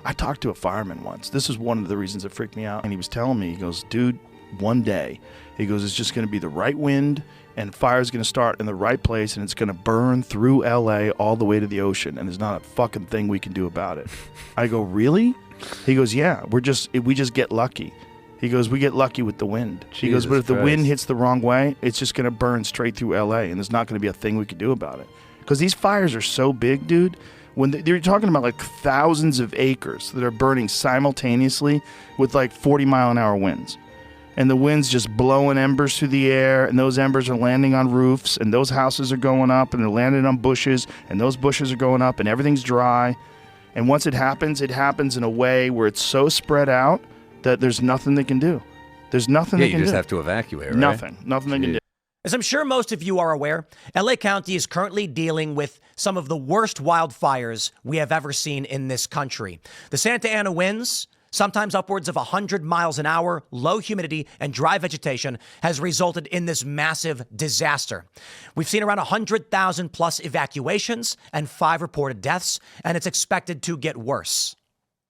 I talked to a fireman once. This is one of the reasons it freaked me out. And he was telling me, he goes, dude, one day, he goes, it's just going to be the right wind and fire's going to start in the right place and it's going to burn through LA all the way to the ocean. And there's not a fucking thing we can do about it. I go, really? He goes, yeah, we just get lucky. He goes, we get lucky with the wind. He goes, but if the wind hits the wrong way, it's just going to burn straight through LA and there's not going to be a thing we can do about it. Because these fires are so big, dude. When they're talking about like thousands of acres that are burning simultaneously with like 40-mile-an-hour winds. And the wind's just blowing embers through the air, and those embers are landing on roofs, and those houses are going up, and they're landing on bushes, and those bushes are going up, and everything's dry. And once it happens in a way where it's so spread out that there's nothing they can do. There's nothing they can do. You just have to evacuate, right? Nothing they can do. As I'm sure most of you are aware, LA County is currently dealing with some of the worst wildfires we have ever seen in this country. The Santa Ana winds, sometimes upwards of 100 miles an hour, low humidity, and dry vegetation has resulted in this massive disaster. We've seen around 100,000 plus evacuations and 5 reported deaths, and it's expected to get worse.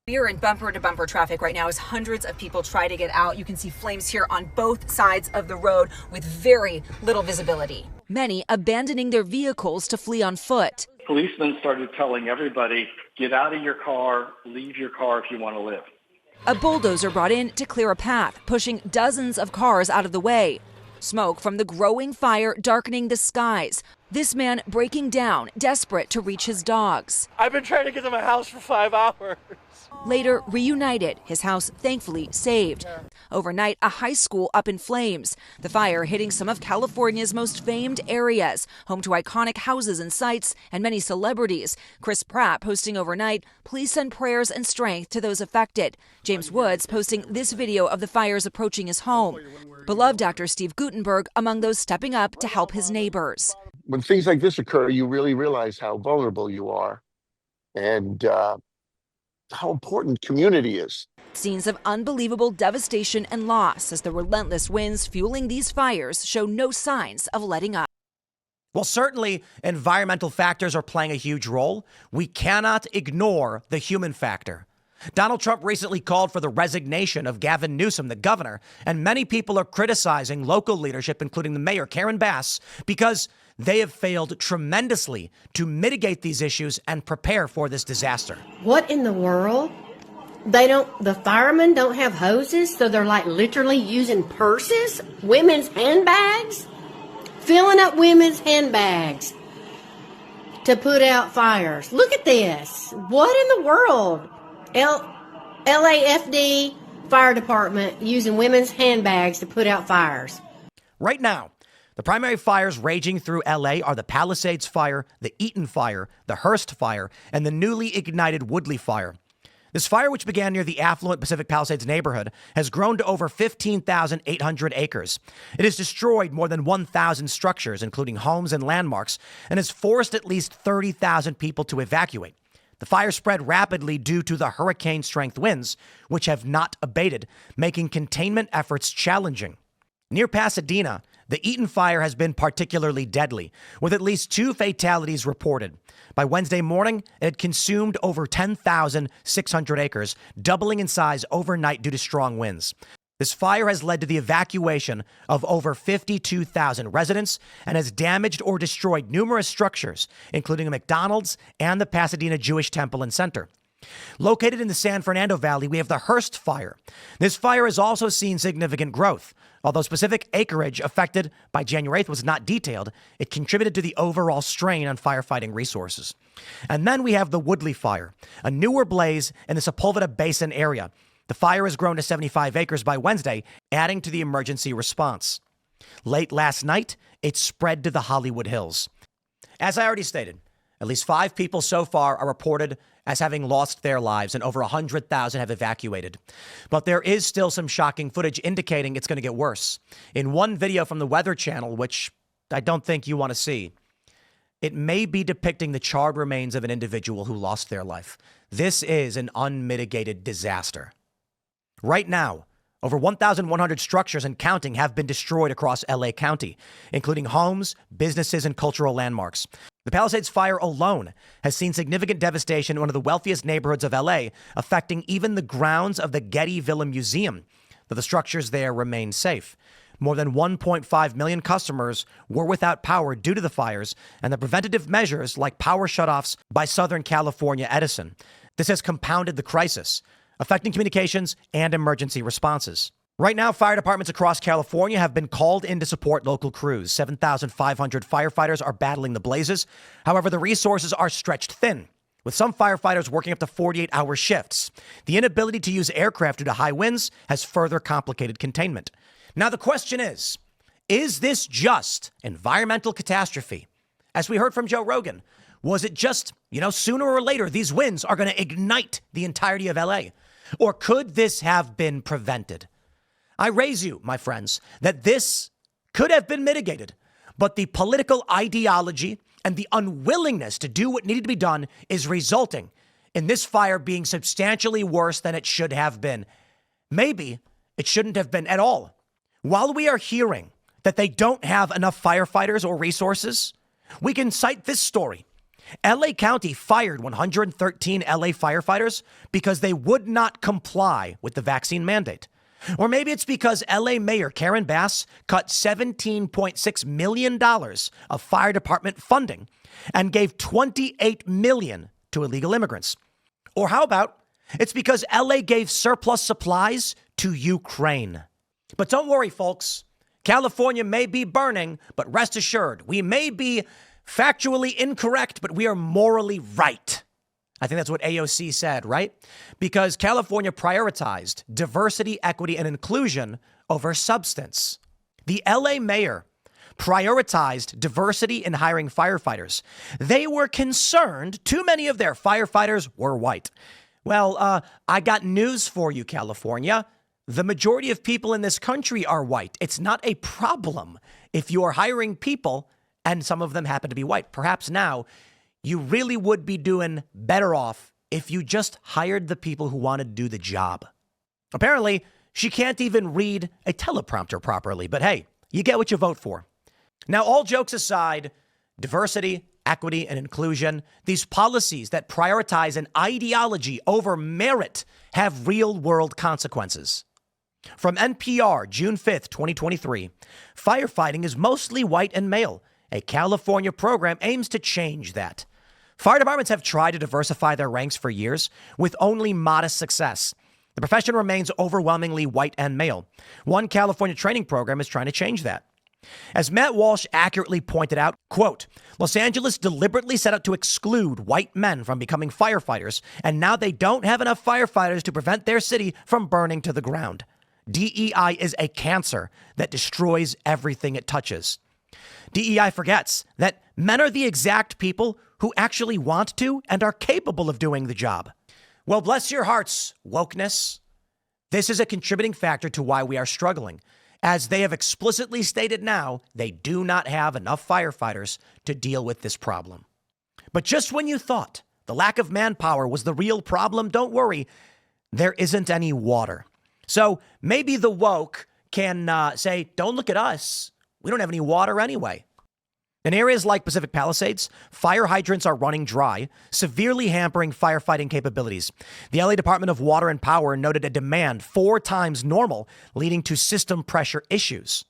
We are in bumper-to-bumper traffic right now as hundreds of people try to get out. You can see flames here on both sides of the road with very little visibility. Many abandoning their vehicles to flee on foot. Policemen started telling everybody, get out of your car, leave your car if you want to live. A bulldozer brought in to clear a path, pushing dozens of cars out of the way. Smoke from the growing fire darkening the skies. This man breaking down, desperate to reach his dogs. I've been trying to get to my house for 5 hours. Later reunited, his house thankfully saved. Overnight, a high school up in flames. The fire hitting some of California's most famed areas, home to iconic houses and sites and many celebrities. Chris Pratt posting overnight, please send prayers and strength to those affected. James Woods posting this video of the fires approaching his home. Beloved actor Steve Guttenberg among those stepping up to help his neighbors. When things like this occur, you really realize how vulnerable you are and how important community is. Scenes of unbelievable devastation and loss as the relentless winds fueling these fires show no signs of letting up. Well, certainly environmental factors are playing a huge role. We cannot ignore the human factor. Donald Trump recently called for the resignation of Gavin Newsom, the governor, and many people are criticizing local leadership, including the mayor, Karen Bass, because they have failed tremendously to mitigate these issues and prepare for this disaster. What in the world? The firemen don't have hoses, so they're like literally using purses, women's handbags, filling up women's handbags to put out fires. Look at this. What in the world? LAFD fire department using women's handbags to put out fires. Right now, the primary fires raging through LA are the Palisades Fire, the Eaton Fire, the Hearst Fire, and the newly ignited Woodley Fire. This fire, which began near the affluent Pacific Palisades neighborhood, has grown to over 15,800 acres. It has destroyed more than 1,000 structures, including homes and landmarks, and has forced at least 30,000 people to evacuate. The fire spread rapidly due to the hurricane-strength winds, which have not abated, making containment efforts challenging. Near Pasadena, the Eaton Fire has been particularly deadly, with at least 2 fatalities reported. By Wednesday morning, it had consumed over 10,600 acres, doubling in size overnight due to strong winds. This fire has led to the evacuation of over 52,000 residents and has damaged or destroyed numerous structures, including a McDonald's and the Pasadena Jewish Temple and Center. Located in the San Fernando Valley, we have the Hearst Fire. This fire has also seen significant growth. Although specific acreage affected by January 8th was not detailed, it contributed to the overall strain on firefighting resources. And then we have the Woodley Fire, a newer blaze in the Sepulveda Basin area. The fire has grown to 75 acres by Wednesday, adding to the emergency response. Late last night, it spread to the Hollywood Hills. As I already stated, at least 5 people so far are reported as having lost their lives, and over 100,000 have evacuated. But there is still some shocking footage indicating it's going to get worse. In one video from the Weather Channel, which I don't think you want to see, it may be depicting the charred remains of an individual who lost their life. This is an unmitigated disaster. Right now, Over 1,100 structures and counting have been destroyed across LA County, including homes, businesses, and cultural landmarks. The Palisades fire alone has seen significant devastation in one of the wealthiest neighborhoods of LA, affecting even the grounds of the Getty Villa Museum, though the structures there remain safe. More than 1.5 million customers were without power due to the fires and the preventative measures like power shutoffs by Southern California Edison. This has compounded the crisis, affecting communications and emergency responses. Right now, fire departments across California have been called in to support local crews. 7,500 firefighters are battling the blazes. However, the resources are stretched thin, with some firefighters working up to 48-hour shifts. The inability to use aircraft due to high winds has further complicated containment. Now, the question is this just environmental catastrophe? As we heard from Joe Rogan, was it just, sooner or later, these winds are going to ignite the entirety of LA? Or could this have been prevented? I raise you, my friends, that this could have been mitigated, but the political ideology and the unwillingness to do what needed to be done is resulting in this fire being substantially worse than it should have been. Maybe it shouldn't have been at all. While we are hearing that they don't have enough firefighters or resources, we can cite this story. LA County fired 113 LA firefighters because they would not comply with the vaccine mandate. Or maybe it's because LA Mayor Karen Bass cut $17.6 million of fire department funding and gave $28 million to illegal immigrants. Or how about it's because LA gave surplus supplies to Ukraine. But don't worry, folks. California may be burning, but rest assured, we may be factually incorrect, but we are morally right. I think that's what AOC said, right? Because California prioritized diversity, equity, and inclusion over substance. The LA mayor prioritized diversity in hiring firefighters. They were concerned too many of their firefighters were white. Well, I got news for you, California. The majority of people in this country are white. It's not a problem if you are hiring people and some of them happen to be white. Perhaps now you really would be doing better off if you just hired the people who want to do the job. Apparently, she can't even read a teleprompter properly, but hey, you get what you vote for. Now, all jokes aside, diversity, equity, and inclusion, these policies that prioritize an ideology over merit have real-world consequences. From NPR, June 5th, 2023, firefighting is mostly white and male. A California program aims to change that. Fire departments have tried to diversify their ranks for years with only modest success. The profession remains overwhelmingly white and male. One California training program is trying to change that. As Matt Walsh accurately pointed out, quote, Los Angeles deliberately set out to exclude white men from becoming firefighters, and now they don't have enough firefighters to prevent their city from burning to the ground. DEI is a cancer that destroys everything it touches. DEI forgets that men are the exact people who actually want to and are capable of doing the job. Well, bless your hearts, wokeness. This is a contributing factor to why we are struggling. As they have explicitly stated now, they do not have enough firefighters to deal with this problem. But just when you thought the lack of manpower was the real problem, don't worry, there isn't any water. So maybe the woke can say, don't look at us. We don't have any water anyway. In areas like Pacific Palisades, fire hydrants are running dry, severely hampering firefighting capabilities. The LA Department of Water and Power noted a demand 4 times normal, leading to system pressure issues.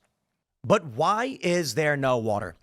But why is there no water?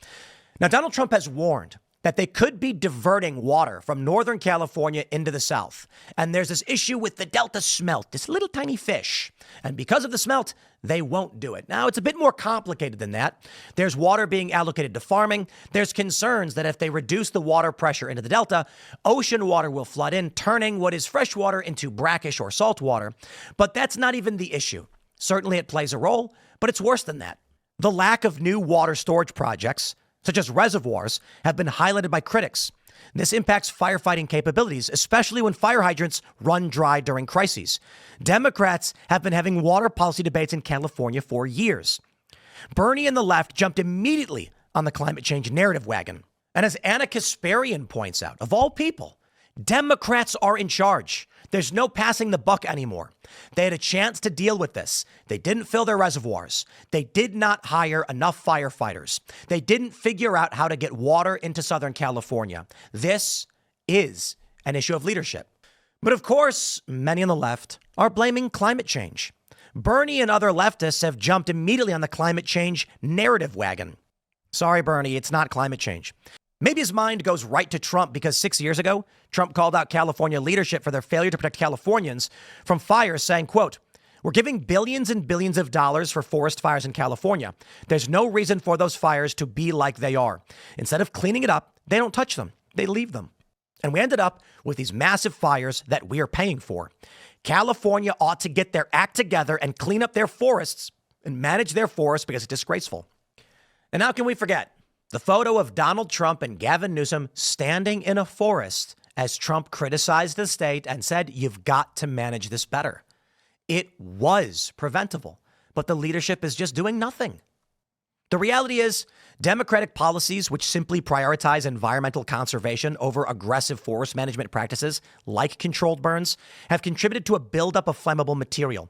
Now, Donald Trump has warned that they could be diverting water from Northern California into the South. And there's this issue with the Delta smelt, this little tiny fish. And because of the smelt, they won't do it. Now, it's a bit more complicated than that. There's water being allocated to farming. There's concerns that if they reduce the water pressure into the Delta, ocean water will flood in, turning what is fresh water into brackish or salt water. But that's not even the issue. Certainly it plays a role, but it's worse than that. The lack of new water storage projects, such as reservoirs, have been highlighted by critics. This impacts firefighting capabilities, especially when fire hydrants run dry during crises. Democrats have been having water policy debates in California for years. Bernie and the left jumped immediately on the climate change narrative wagon. And as Anna Kasparian points out, of all people, Democrats are in charge. There's no passing the buck anymore. They had a chance to deal with this. They didn't fill their reservoirs. They did not hire enough firefighters. They didn't figure out how to get water into Southern California. This is an issue of leadership. But of course, many on the left are blaming climate change. Bernie and other leftists have jumped immediately on the climate change narrative wagon. Sorry, Bernie, it's not climate change. Maybe his mind goes right to Trump because 6 years ago, Trump called out California leadership for their failure to protect Californians from fires, saying, quote, "We're giving billions and billions of dollars for forest fires in California. There's no reason for those fires to be like they are. Instead of cleaning it up, they don't touch them. They leave them." And we ended up with these massive fires that we are paying for. California ought to get their act together and clean up their forests and manage their forests because it's disgraceful. And how can we forget the photo of Donald Trump and Gavin Newsom standing in a forest as Trump criticized the state and said, "You've got to manage this better." It was preventable, but the leadership is just doing nothing. The reality is, Democratic policies which simply prioritize environmental conservation over aggressive forest management practices like controlled burns have contributed to a buildup of flammable material.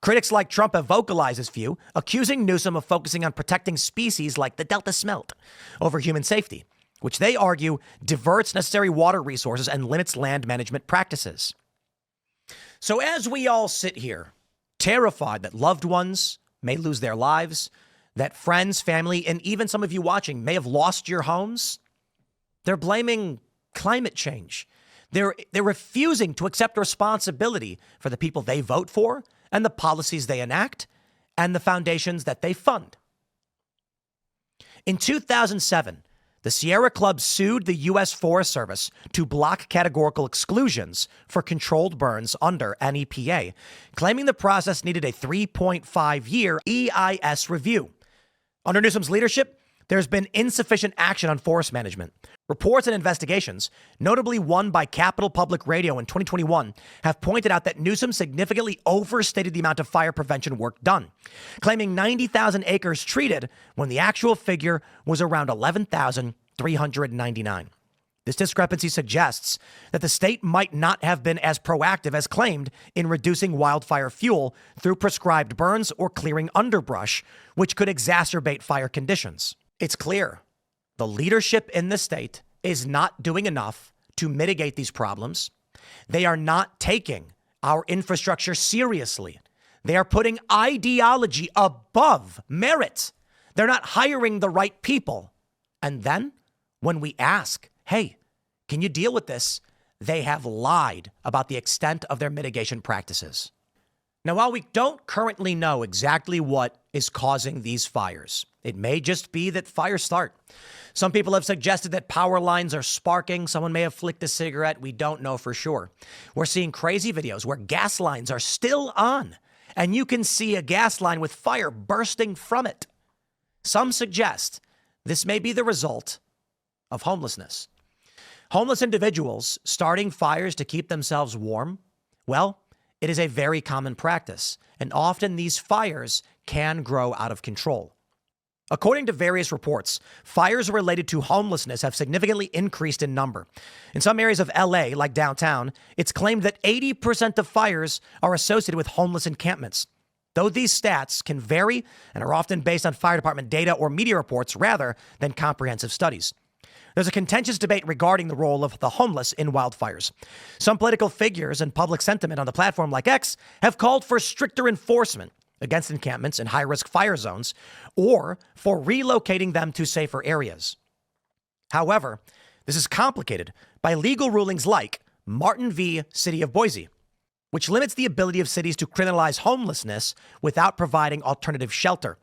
Critics like Trump have vocalized this view, accusing Newsom of focusing on protecting species like the Delta smelt over human safety, which they argue diverts necessary water resources and limits land management practices. So as we all sit here, terrified that loved ones may lose their lives, that friends, family, and even some of you watching may have lost your homes, they're blaming climate change. They're refusing to accept responsibility for the people they vote for and the policies they enact and the foundations that they fund. In 2007, the Sierra Club sued the U.S. Forest Service to block categorical exclusions for controlled burns under NEPA, claiming the process needed a 3.5-year EIS review. Under Newsom's leadership, there's been insufficient action on forest management. Reports and investigations, notably one by Capital Public Radio in 2021, have pointed out that Newsom significantly overstated the amount of fire prevention work done, claiming 90,000 acres treated when the actual figure was around 11,399. This discrepancy suggests that the state might not have been as proactive as claimed in reducing wildfire fuel through prescribed burns or clearing underbrush, which could exacerbate fire conditions. It's clear the leadership in the state is not doing enough to mitigate these problems. They are not taking our infrastructure seriously. They are putting ideology above merit. They're not hiring the right people. And then when we ask, hey, can you deal with this? They have lied about the extent of their mitigation practices. Now, while we don't currently know exactly what is causing these fires, it may just be that fires start. Some people have suggested that power lines are sparking. Someone may have flicked a cigarette. We don't know for sure. We're seeing crazy videos where gas lines are still on, and you can see a gas line with fire bursting from it. Some suggest this may be the result of homelessness. Homeless individuals starting fires to keep themselves warm, well, it is a very common practice, and often these fires can grow out of control. According to various reports, fires related to homelessness have significantly increased in number. In some areas of LA, like downtown, it's claimed that 80% of fires are associated with homeless encampments. Though these stats can vary and are often based on fire department data or media reports rather than comprehensive studies. There's a contentious debate regarding the role of the homeless in wildfires. Some political figures and public sentiment on the platform like X have called for stricter enforcement against encampments in high-risk fire zones or for relocating them to safer areas. However, this is complicated by legal rulings like Martin v. City of Boise, which limits the ability of cities to criminalize homelessness without providing alternative shelter.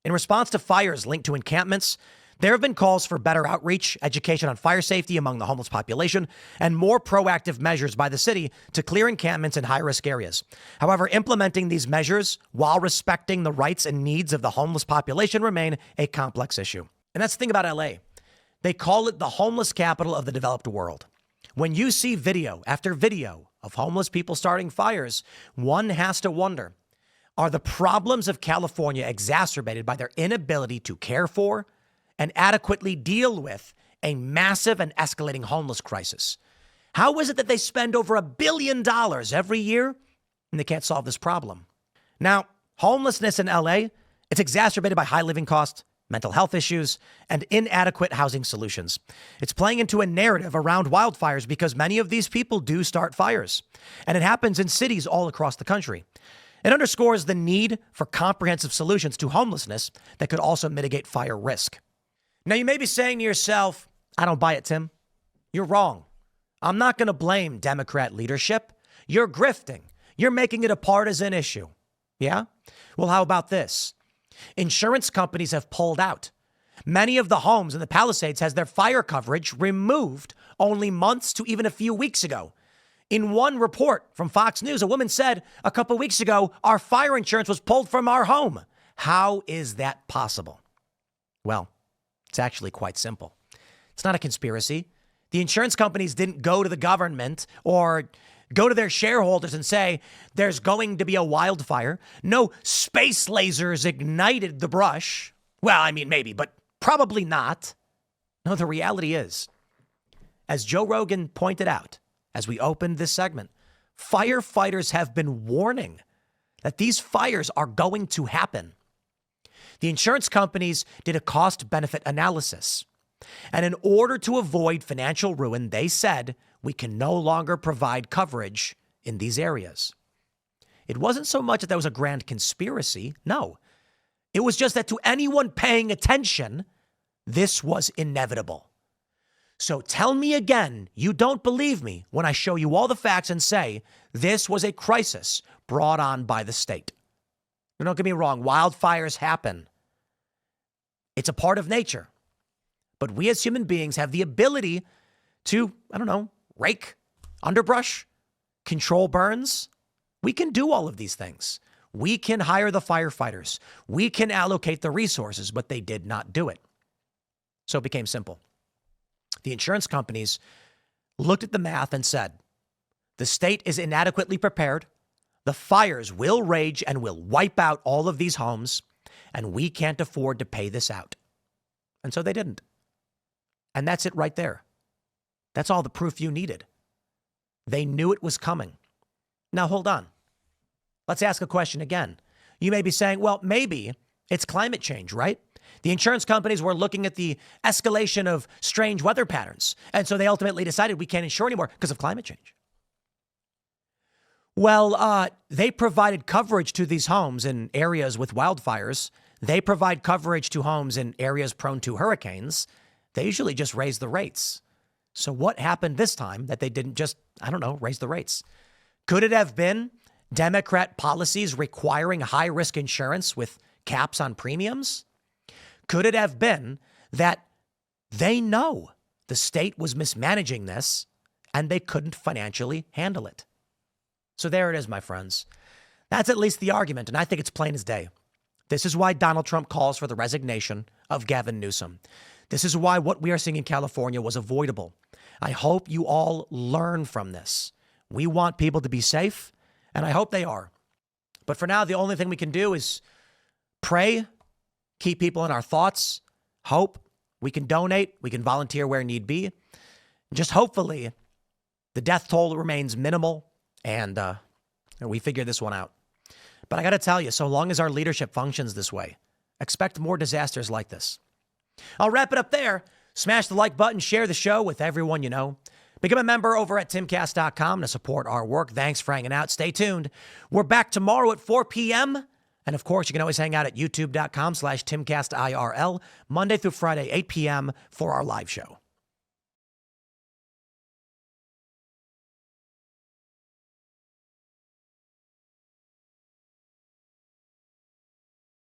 In response to fires linked to encampments, there have been calls for better outreach, education on fire safety among the homeless population, and more proactive measures by the city to clear encampments in high-risk areas. However, implementing these measures while respecting the rights and needs of the homeless population remain a complex issue. And that's the thing about LA. They call it the homeless capital of the developed world. When you see video after video of homeless people starting fires, one has to wonder, are the problems of California exacerbated by their inability to care for and adequately deal with a massive and escalating homeless crisis? How is it that they spend over $1 billion every year and they can't solve this problem? Now, homelessness in LA, it's exacerbated by high living costs, mental health issues, and inadequate housing solutions. It's playing into a narrative around wildfires because many of these people do start fires, and it happens in cities all across the country. It underscores the need for comprehensive solutions to homelessness that could also mitigate fire risk. Now, you may be saying to yourself, I don't buy it, Tim. You're wrong. I'm not going to blame Democrat leadership. You're grifting. You're making it a partisan issue. Yeah? Well, how about this? Insurance companies have pulled out. Many of the homes in the Palisades has their fire coverage removed only months to even a few weeks ago. In one report from Fox News, a woman said a couple weeks ago, our fire insurance was pulled from our home. How is that possible? Well, it's actually quite simple. It's not a conspiracy. The insurance companies didn't go to the government or go to their shareholders and say, there's going to be a wildfire. No space lasers ignited the brush. Well, I mean, maybe, but probably not. No, the reality is, as Joe Rogan pointed out, as we opened this segment, firefighters have been warning that these fires are going to happen. The insurance companies did a cost-benefit analysis. And in order to avoid financial ruin, they said, we can no longer provide coverage in these areas. It wasn't so much that there was a grand conspiracy. No, it was just that to anyone paying attention, this was inevitable. So tell me again, you don't believe me when I show you all the facts and say this was a crisis brought on by the state. Don't get me wrong, wildfires happen. It's a part of nature. But we as human beings have the ability to, rake, underbrush, control burns. We can do all of these things. We can hire the firefighters. We can allocate the resources, but they did not do it. So it became simple. The insurance companies looked at the math and said, the state is inadequately prepared. The fires will rage and will wipe out all of these homes, and we can't afford to pay this out. And so they didn't. And that's it right there. That's all the proof you needed. They knew it was coming. Now, hold on. Let's ask a question again. You may be saying, well, maybe it's climate change, right? The insurance companies were looking at the escalation of strange weather patterns. And so they ultimately decided we can't insure anymore because of climate change. Well, they provided coverage to these homes in areas with wildfires. They provide coverage to homes in areas prone to hurricanes. They usually just raise the rates. So what happened this time that they didn't just, raise the rates? Could it have been Democrat policies requiring high-risk insurance with caps on premiums? Could it have been that they know the state was mismanaging this and they couldn't financially handle it? So there it is, my friends. That's at least the argument, and I think it's plain as day. This is why Donald Trump calls for the resignation of Gavin Newsom. This is why what we are seeing in California was avoidable. I hope you all learn from this. We want people to be safe, and I hope they are. But for now, the only thing we can do is pray, keep people in our thoughts, hope. We can donate. We can volunteer where need be. Just hopefully the death toll remains minimal and we figure this one out. But I got to tell you, so long as our leadership functions this way, expect more disasters like this. I'll wrap it up there. Smash the like button, share the show with everyone you know. Become a member over at timcast.com to support our work. Thanks for hanging out. Stay tuned. We're back tomorrow at 4 p.m. And of course, you can always hang out at youtube.com/timcastirl Monday through Friday, 8 p.m. for our live show.